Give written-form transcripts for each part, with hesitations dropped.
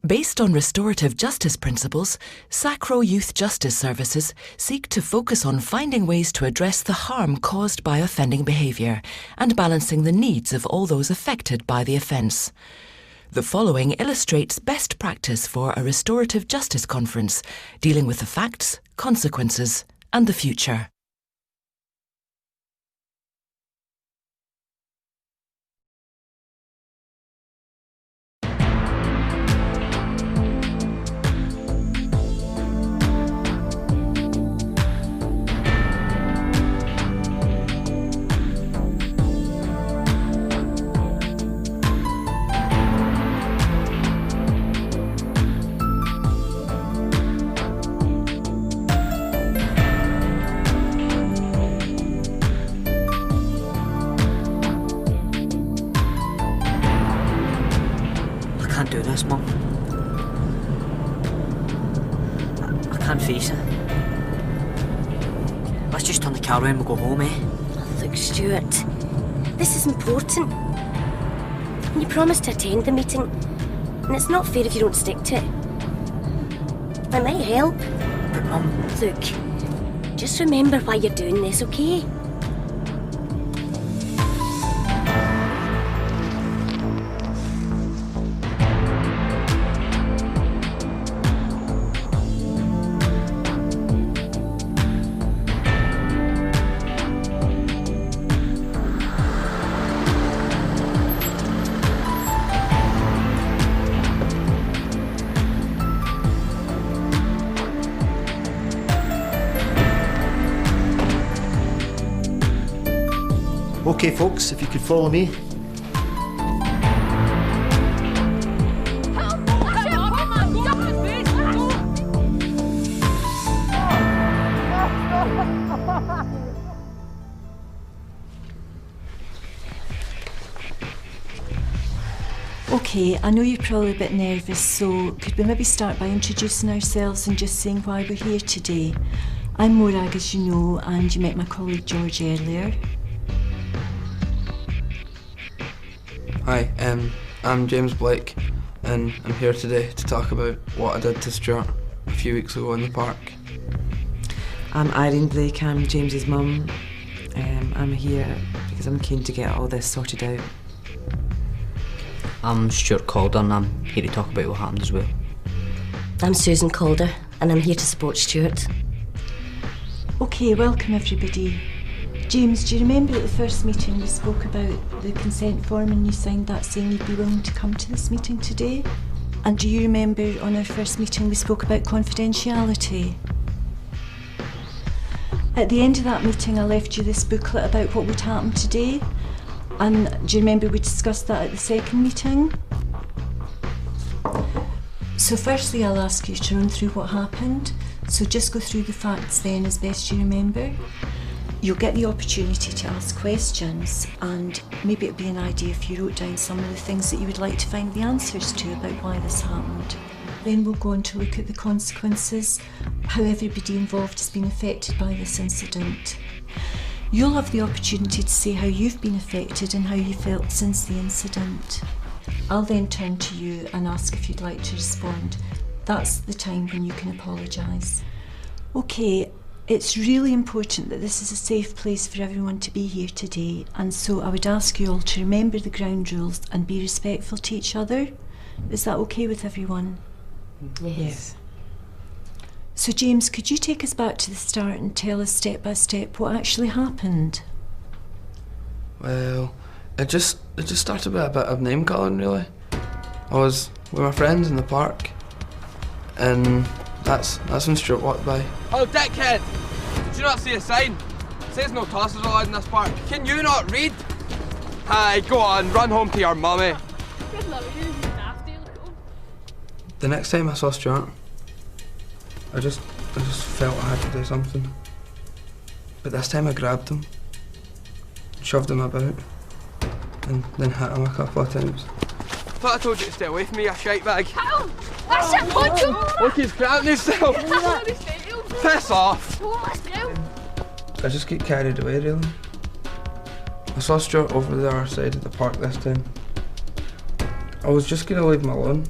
Based on restorative justice principles, SACRO Youth Justice Services seek to focus on finding ways to address the harm caused by offending behaviour and balancing the needs of all those affected by the offence. The following illustrates best practice for a restorative justice conference dealing with the facts, consequences and the future. I can't do this, Mum. I can't face it. Let's just turn the car around and we'll go home, eh? Look, Stuart, this is important. And you promised to attend the meeting, and it's not fair if you don't stick to it. I might help. But, Mum... Look, just remember why you're doing this, okay? Okay folks, if you could follow me. Okay, I know you're probably a bit nervous, so could we maybe start by introducing ourselves and just saying why we're here today? I'm Morag, as you know, and you met my colleague George earlier. Hi, I'm James Blake, and I'm here today to talk about what I did to Stuart a few weeks ago in the park. I'm Irene Blake, I'm James's mum. I'm here because I'm keen to get all this sorted out. I'm Stuart Calder and I'm here to talk about what happened as well. I'm Susan Calder, and I'm here to support Stuart. Okay, welcome everybody. James, do you remember at the first meeting we spoke about the consent form and you signed that saying you'd be willing to come to this meeting today? And do you remember on our first meeting we spoke about confidentiality? At the end of that meeting I left you this booklet about what would happen today. And do you remember we discussed that at the second meeting? So firstly I'll ask you to run through what happened. So just go through the facts then as best you remember. You'll get the opportunity to ask questions, and maybe it'd be an idea if you wrote down some of the things that you would like to find the answers to about why this happened. Then we'll go on to look at the consequences, how everybody involved has been affected by this incident. You'll have the opportunity to say how you've been affected and how you felt since the incident. I'll then turn to you and ask if you'd like to respond. That's the time when you can apologise. Okay. It's really important that this is a safe place for everyone to be here today, and so I would ask you all to remember the ground rules and be respectful to each other. Is that okay with everyone? Yes. So James, could you take us back to the start and tell us step by step what actually happened? Well, it just started with a bit of name calling really. I was with my friends in the park, and that's when Stuart walked by. Oh, dickhead! Did you not see a sign? It says no tossers allowed in this park. Can you not read? Hi, go on, run home to your mummy. The next time I saw Stuart, I just felt I had to do something. But this time I grabbed him, shoved him about, and then hit him a couple of times. I thought I told you to stay away from me, you shite bag. Ow! That's it, punch him! Look, he's grabbing himself. Piss off! I just get carried away really. I saw Stuart over the other side of the park this time. I was just going to leave him alone,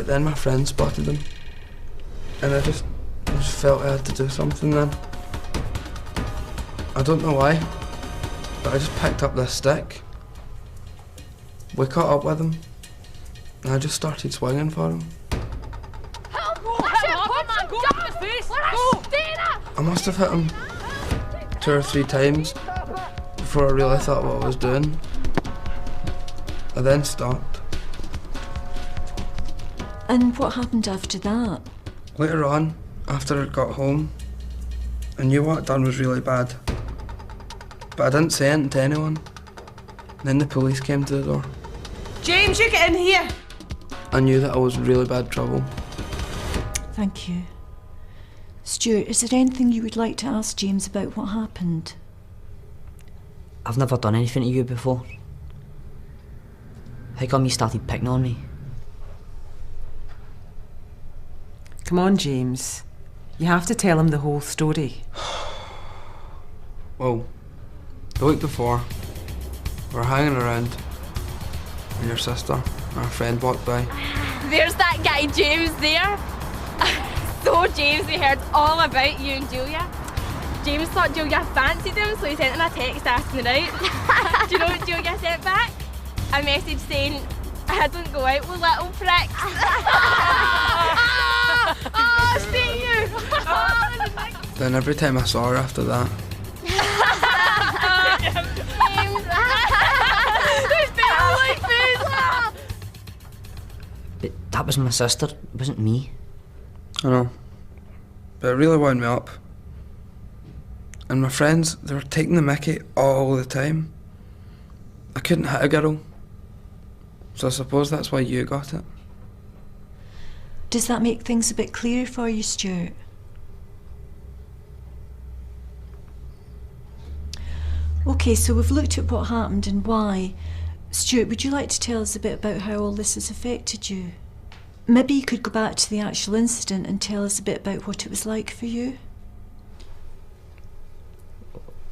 But then my friend spotted him, and I just felt I had to do something then. I don't know why, but I just picked up this stick. We caught up with him, and I just started swinging for him. I must have hit him 2 or 3 times before I really thought what I was doing. I then stopped. And what happened after that? Later on, after I got home, I knew what I'd done was really bad. But I didn't say anything to anyone. Then the police came to the door. James, you get in here! I knew that I was in really bad trouble. Thank you. Stuart, is there anything you would like to ask James about what happened? I've never done anything to you before. How come you started picking on me? Come on, James. You have to tell him the whole story. Well, the week before, we were hanging around, and your sister and her friend walked by. There's that guy James there. So James, he heard all about you and Julia. James thought Julia fancied him, so he sent him a text asking her out. Do you know what Julia sent back? A message saying, I don't go out with little pricks. Oh, see you! Then every time I saw her after that, But that was my sister, it wasn't me. I know, but it really wound me up. And my friends, they were taking the mickey all the time. I couldn't hit a girl, so I suppose that's why you got it. Does that make things a bit clearer for you, Stuart? OK, so we've looked at what happened and why. Stuart, would you like to tell us a bit about how all this has affected you? Maybe you could go back to the actual incident and tell us a bit about what it was like for you.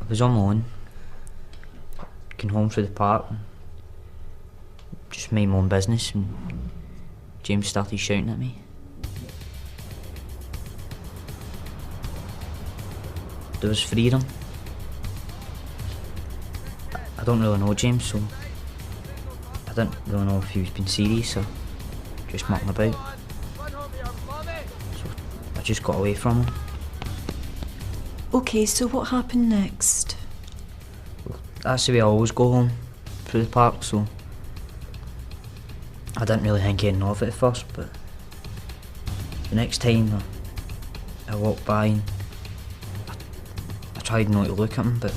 I was on my own, going home through the park, just mind my own business, and James started shouting at me. There was 3 of them. I don't really know James, so I didn't really know if he was being serious or just mucking about. So I just got away from him. OK, so what happened next? That's the way I always go home, through the park, so I didn't really think anything of it at first, but the next time I walked by and I tried not to look at him, but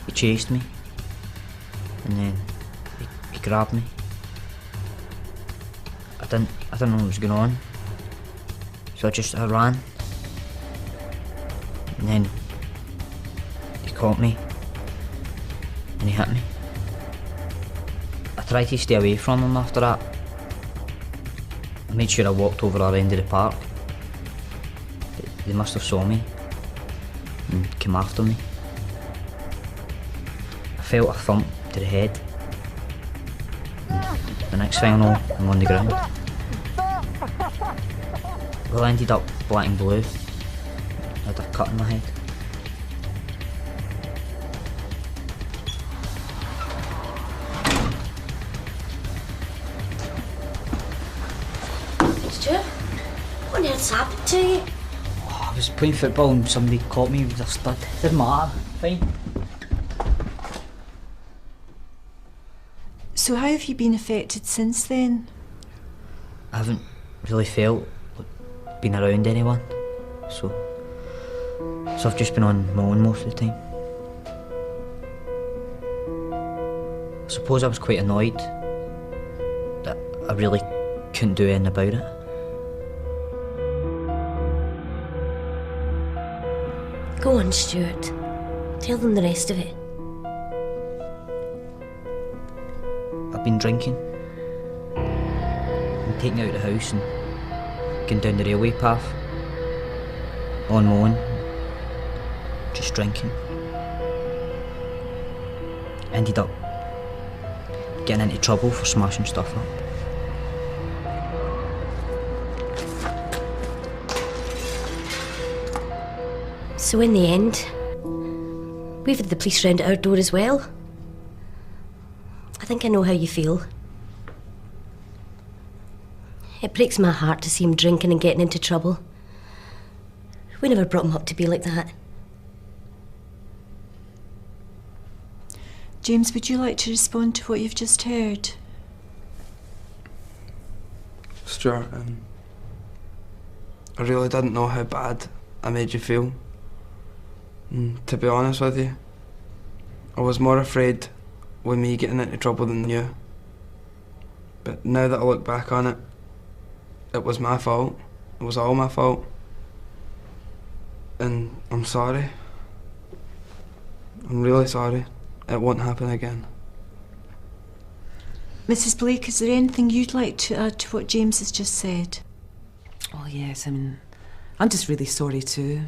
he chased me, and then he grabbed me. I didn't know what was going on, so I ran, and then he caught me, and he hit me. I tried to stay away from him after that. I made sure I walked over our end of the park. They must have saw me and came after me. I felt a thump to the head. And the next thing I know, I'm on the ground. Well, I ended up black and blue. I had a cut in my head. Stuart, what on earth's happened to you? I was playing football and somebody caught me with a stud. Didn't matter, fine. So how have you been affected since then? I haven't really felt like being around anyone, so I've just been on my own most of the time. I suppose I was quite annoyed that I really couldn't do anything about it. Go on, Stuart. Tell them the rest of it. I've been drinking and taking out the house and going down the railway path on my own, just drinking. Ended up getting into trouble for smashing stuff up. So in the end, we've had the police round at our door as well. I think I know how you feel. It breaks my heart to see him drinking and getting into trouble. We never brought him up to be like that. James, would you like to respond to what you've just heard? Stuart, I really didn't know how bad I made you feel. And to be honest with you, I was more afraid with me getting into trouble than you. But now that I look back on it, it was my fault. It was all my fault. And I'm sorry. I'm really sorry. It won't happen again. Mrs. Blake, is there anything you'd like to add to what James has just said? Oh yes, I mean, I'm just really sorry too.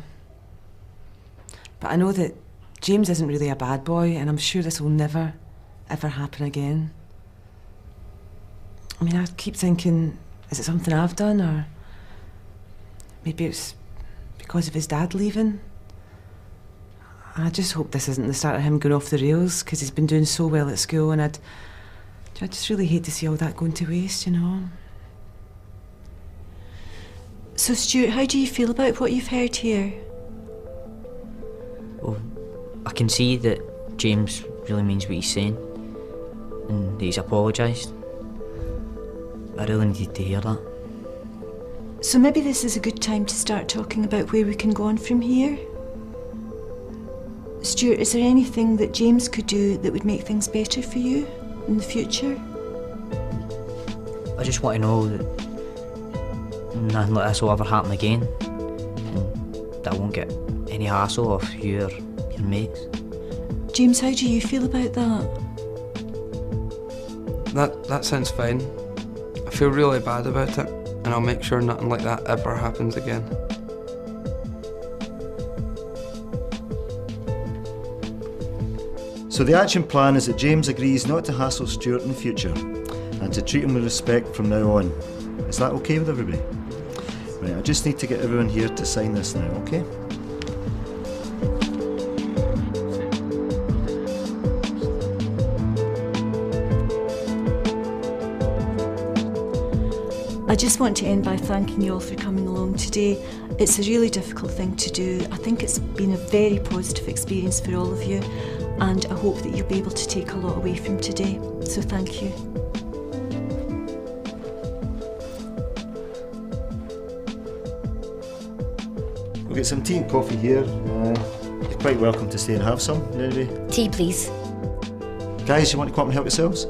But I know that James isn't really a bad boy, and I'm sure this will never, ever happen again. I mean, I keep thinking, is it something I've done, or maybe it's because of his dad leaving? I just hope this isn't the start of him going off the rails, because he's been doing so well at school, and I just really hate to see all that going to waste, you know. So, Stuart, how do you feel about what you've heard here? Well, I can see that James really means what he's saying, and that he's apologised. I really needed to hear that. So maybe this is a good time to start talking about where we can go on from here. Stuart, is there anything that James could do that would make things better for you in the future? I just want to know that nothing like this will ever happen again, and that I won't get any hassle off you or your mates. James, how do you feel about that? That sounds fine. I feel really bad about it, and I'll make sure nothing like that ever happens again. So the action plan is that James agrees not to hassle Stuart in the future and to treat him with respect from now on. Is that okay with everybody? Right, I just need to get everyone here to sign this now, okay? I just want to end by thanking you all for coming along today. It's a really difficult thing to do. I think it's been a very positive experience for all of you, and I hope that you'll be able to take a lot away from today. So thank you. We'll get some tea and coffee here. You're quite welcome to stay and have some. Anyway. Tea, please. Guys, you want to come up and help yourselves?